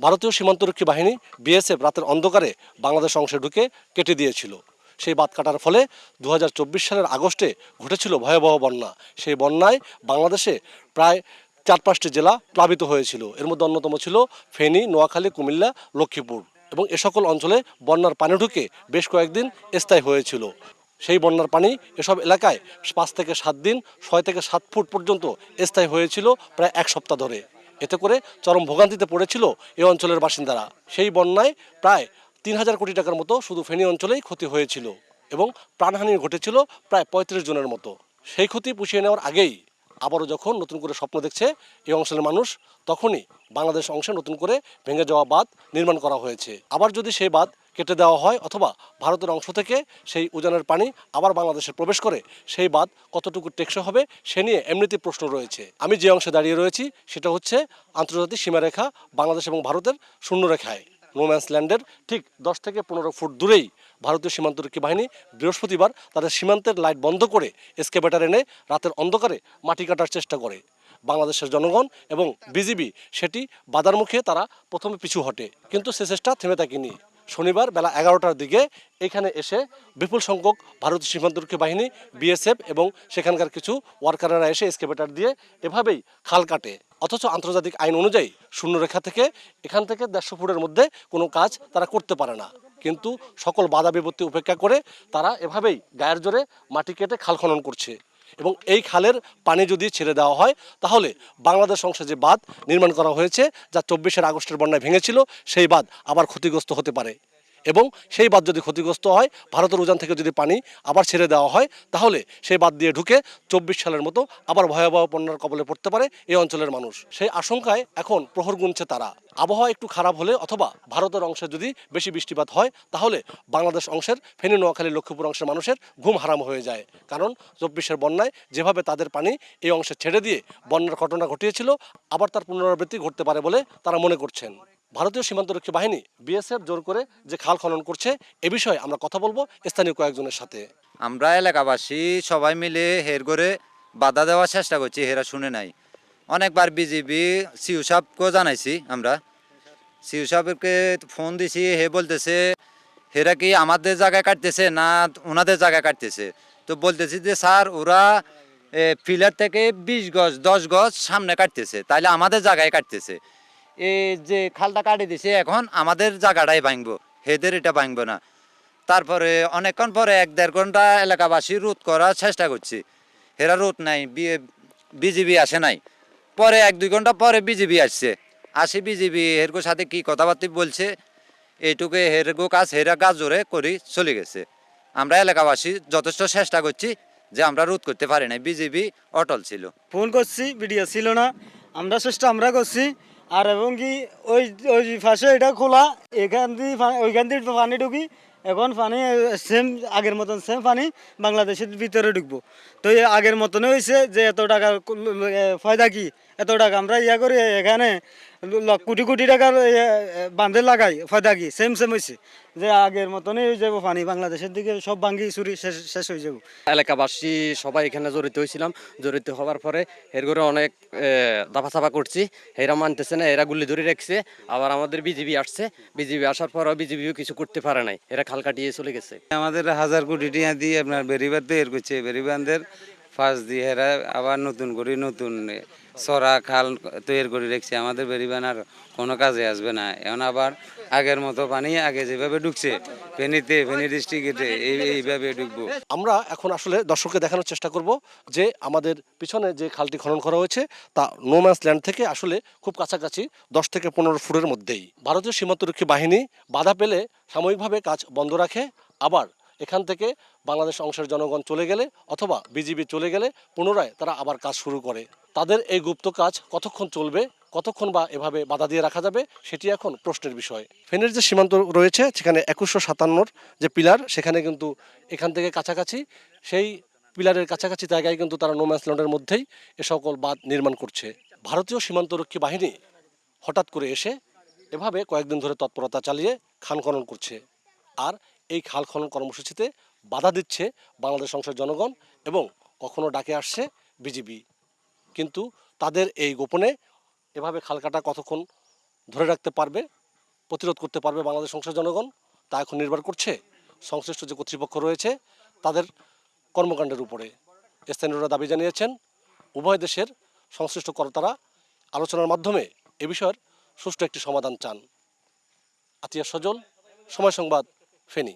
ভারতীয় সীমান্তরক্ষী বাহিনী বিএসএফ রাতের অন্ধকারে বাংলাদেশ অংশে ঢুকে কেটে দিয়েছিল। সেই বাঁধ কাটার ফলে 2024 সালের আগস্টে ঘটেছিল ভয়াবহ বন্যা। সেই বন্যায় বাংলাদেশে প্রায় 4-5টি জেলা প্লাবিত হয়েছিল। এর মধ্যে অন্যতম ছিল ফেনী, নোয়াখালী, কুমিল্লা, লক্ষ্মীপুর। এবং এ সকল অঞ্চলে বন্যার পানি ঢুকে বেশ কয়েকদিন স্থায়ী হয়েছিল। সেই বন্যার পানি এসব এলাকায় 5 থেকে 7 দিন, 6 থেকে 7 ফুট পর্যন্ত স্থায়ী হয়েছিল প্রায় 1 সপ্তাহ ধরে। এতে করে চরম ভোগান্তিতে পড়েছিল এই অঞ্চলের বাসিন্দারা। সেই বন্যায় প্রায় 3,000 কোটি টাকার মতো শুধু ফেনী অঞ্চলেই ক্ষতি হয়েছিল এবং প্রাণহানি ঘটেছিল প্রায় 35 জনের মতো। সেই ক্ষতি পুষিয়ে নেওয়ার আগেই আবারও যখন নতুন করে স্বপ্ন দেখছে এই অঞ্চলের মানুষ, তখনই বাংলাদেশ অংশে নতুন করে ভেঙে যাওয়া বাঁধ নির্মাণ করা হয়েছে। আবার যদি সেই বাঁধ কেটে দেওয়া হয় অথবা ভারতের অংশ থেকে সেই উজানের পানি আবার বাংলাদেশে প্রবেশ করে, সেই বাঁধ কতটুকু টেকসই হবে সে নিয়ে এমনিতেই প্রশ্ন রয়েছে। আমি যে অংশে দাঁড়িয়ে রয়েছি সেটা হচ্ছে আন্তর্জাতিক সীমারেখা বাংলাদেশ এবং ভারতের শূন্যরেখায়, নোম্যান্স ল্যান্ডের ঠিক 10 থেকে 15 ফুট দূরেই ভারতীয় সীমান্তরক্ষী বাহিনী বৃহস্পতিবার তাদের সীমান্তের লাইট বন্ধ করে এসকেভেটর এনে রাতের অন্ধকারে মাটি কাটার চেষ্টা করে। বাংলাদেশের জনগণ এবং বিজিবি সেটি বাধার মুখে তারা প্রথমে পিছু হটে, কিন্তু সে চেষ্টা থেমে থাকেনি। শনিবার বেলা 11টার দিকে এখানে এসে বিপুল সংখ্যক ভারতীয় সীমান্তরক্ষী বাহিনী, বিএসএফ এবং সেখানকার কিছু ওয়ার্কাররা এসে এসকেভেটর দিয়ে এভাবেই খাল কাটে। অথচ আন্তর্জাতিক আইন অনুযায়ী শূন্যরেখা থেকে এখান থেকে 150 ফুটের মধ্যে কোনো কাজ তারা করতে পারে না। কিন্তু সকল বাধা বিপত্তি উপেক্ষা করে তারা এভাবেই গায়ের জোরে মাটি কেটে খাল খনন করছে। এবং এই খালের পানি যদি ছেড়ে দেওয়া হয় তাহলে বাংলাদেশ অংশে যে বাঁধ নির্মাণ করা হয়েছে, যা 24 আগস্টের বন্যায় ভেঙেছিল, সেই বাঁধ আবার ক্ষতিগ্রস্ত হতে পারে। এবং সেই বাঁধ যদি ক্ষতিগ্রস্ত হয়, ভারতের উজান থেকে যদি পানি আবার ছেড়ে দেওয়া হয়, তাহলে সেই বাঁধ দিয়ে ঢুকে 24 সালের মতো আবার ভয়াবহ বন্যার কবলে পড়তে পারে এই অঞ্চলের মানুষ। সেই আশঙ্কায় এখন প্রহর গুনছে তারা। আবহাওয়া একটু খারাপ হলে অথবা ভারতের অংশে যদি বেশি বৃষ্টিপাত হয়, তাহলে বাংলাদেশ অংশের ফেনী, নোয়াখালী, লক্ষ্মীপুর অংশের মানুষের ঘুম হারাম হয়ে যায়। কারণ 24-এর বন্যায় যেভাবে তাদের পানি এই অংশে ছেড়ে দিয়ে বন্যার ঘটনা ঘটিয়েছিল, আবার তার পুনরাবৃত্তি ঘটতে পারে বলে তারা মনে করছেন। ভারতীয় সীমান্তরক্ষী বাহিনী বিএসএফ জোর করে যে খাল খনন করছে, এ বিষয়ে আমরা কথা বলবো স্থানীয় কয়েকজনের সাথে। আমরা এলাকাবাসী সবাই মিলে হের করে বাধা দেওয়ার চেষ্টা করছি, হেরা শুনে নাই। অনেকবার বিজিবি সিউ সাহেবকেও জানাইছি, আমরা সিউ সাহেবকে ফোন দিছি, হে বলতেছে হেরা কি আমাদের জায়গায় কাটতেছে না ওনাদের জায়গায় কাটতেছে। তো বলতেছি যে স্যার, ওরা ফিলার থেকে 20 গজ 10 গজ সামনে কাটতেছে, তাইলে আমাদের জায়গায় কাটতেছে। এই যে খালটা কাটি দিছে, এখন আমাদের জায়গাটাই ভাঙবো, হেদের এটা ভাঙবো না। তারপরে অনেকক্ষণ পরে 1-1.5 ঘন্টা এলাকাবাসী রোধ করার চেষ্টা করছি, হেরা রোধ নাই, বিজিবি আসে নাই। পরে 1-2 ঘন্টা পরে বিজিবি আসছে, আসি বিজিবি হেরগো সাথে কি কথাবার্তা বলছে, এইটুকু হেরগো কাজ হেরা কাজ জোরে করি চলে গেছে। আমরা এলাকাবাসী যথেষ্ট চেষ্টা করছি যে আমরা রোধ করতে পারি নাই, বিজিবি অটল ছিল। ফোন করছি, ভিডিও ছিল না, আমরা চেষ্টা আমরা করছি। আর এবং কি ওই ওই পাশে এটা খোলা, এখান দিয়ে ওইখান দিয়ে পানি ঢুকি, এখন পানি সেম আগের মতন সেম পানি বাংলাদেশের ভিতরে ঢুকবো। তো এই আগের মতনই হয়েছে যে এত টাকা ফায়দা কি, এত টাকা আমরা ইয়া করি এখানে কোটি কোটি টাকার বাঁধে লাগাই, ফায়দা কি, সেম সেম হয়েছে যে আগের মতনই হয়ে যাবো পানি বাংলাদেশের দিকে সব ভাঙ্গি চুরি শেষ হয়ে যাবো। এলাকাবাসী সবাই এখানে জড়িত হয়েছিলাম। জড়িত হওয়ার পরে এর করে অনেক দাফাচাপা করছি, এরা মানতেছে না, এরা গুলি ধরে রাখছে। আবার আমাদের বিজিবি আসছে, বিজিবি আসার পরও বিজিবিও কিছু করতে পারে নাই, এরা খাল কাটিয়ে চলে গেছে। আমাদের 1000 কোটি টাকা দিয়ে আপনার বেরিবাদ তৈরি করছে, বেরিবান্ধের ফাঁস দিয়ে এরা আবার নতুন করে নতুন সরা খাল তৈরি করে রেখেছে। আমাদের বেরিবান আর কোনো কাজে আসবে না। এখন আবার আগের মতো পানি আগে যেভাবে ঢুকছে ফেনী ডিস্ট্রিক্টে এইভাবে ঢুকবো। আমরা এখন আসলে দর্শককে দেখানোর চেষ্টা করব যে আমাদের পিছনে যে খালটি খনন করা হয়েছে তা নোম্যান্স ল্যান্ড থেকে আসলে খুব কাছাকাছি 10 থেকে 15 ফুটের মধ্যেই। ভারতীয় সীমান্তরক্ষী বাহিনী বাধা পেলে সাময়িকভাবে কাজ বন্ধ রাখে, আবার এখান থেকে বাংলাদেশ অংশের জনগণ চলে গেলে অথবা বিজিবি চলে গেলে পুনরায় তারা আবার কাজ শুরু করে। তাদের এই গুপ্ত কাজ কতক্ষণ চলবে, কতক্ষণ বা এভাবে বাধা দিয়ে রাখা যাবে, সেটি এখন প্রশ্নের বিষয়। ফেনীর যে সীমান্ত রয়েছে সেখানে 2157 যে পিলার, সেখানে কিন্তু এখান থেকে কাছাকাছি সেই পিলারের কাছাকাছি জায়গায় কিন্তু তারা নোম্যান্স ল্যান্ডের মধ্যেই এ সকল বাঁধ নির্মাণ করছে। ভারতীয় সীমান্তরক্ষী বাহিনী হঠাৎ করে এসে এভাবে কয়েকদিন ধরে তৎপরতা চালিয়ে খান খনন করছে, আর এই খাল খনন কর্মসূচিতে বাধা দিচ্ছে বাংলাদেশ অংশের জনগণ এবং কখনো ডাকে আসছে বিজিবি। কিন্তু তাদের এই গোপনে এভাবে খাল কাটা কতক্ষণ ধরে রাখতে পারবে, প্রতিরোধ করতে পারবে বাংলাদেশ সংসদের জনগণ, তা এখন নির্ভর করছে সংশ্লিষ্ট যে কর্তৃপক্ষ রয়েছে তাদের কর্মকাণ্ডের উপরে। স্থানীয়রা দাবি জানিয়েছেন উভয় দেশের সংশ্লিষ্ট কর্তারা আলোচনার মাধ্যমে এ বিষয়ের সুষ্ঠু একটি সমাধান চান। আতিয়া সজল, সময় সংবাদ, ফেনী।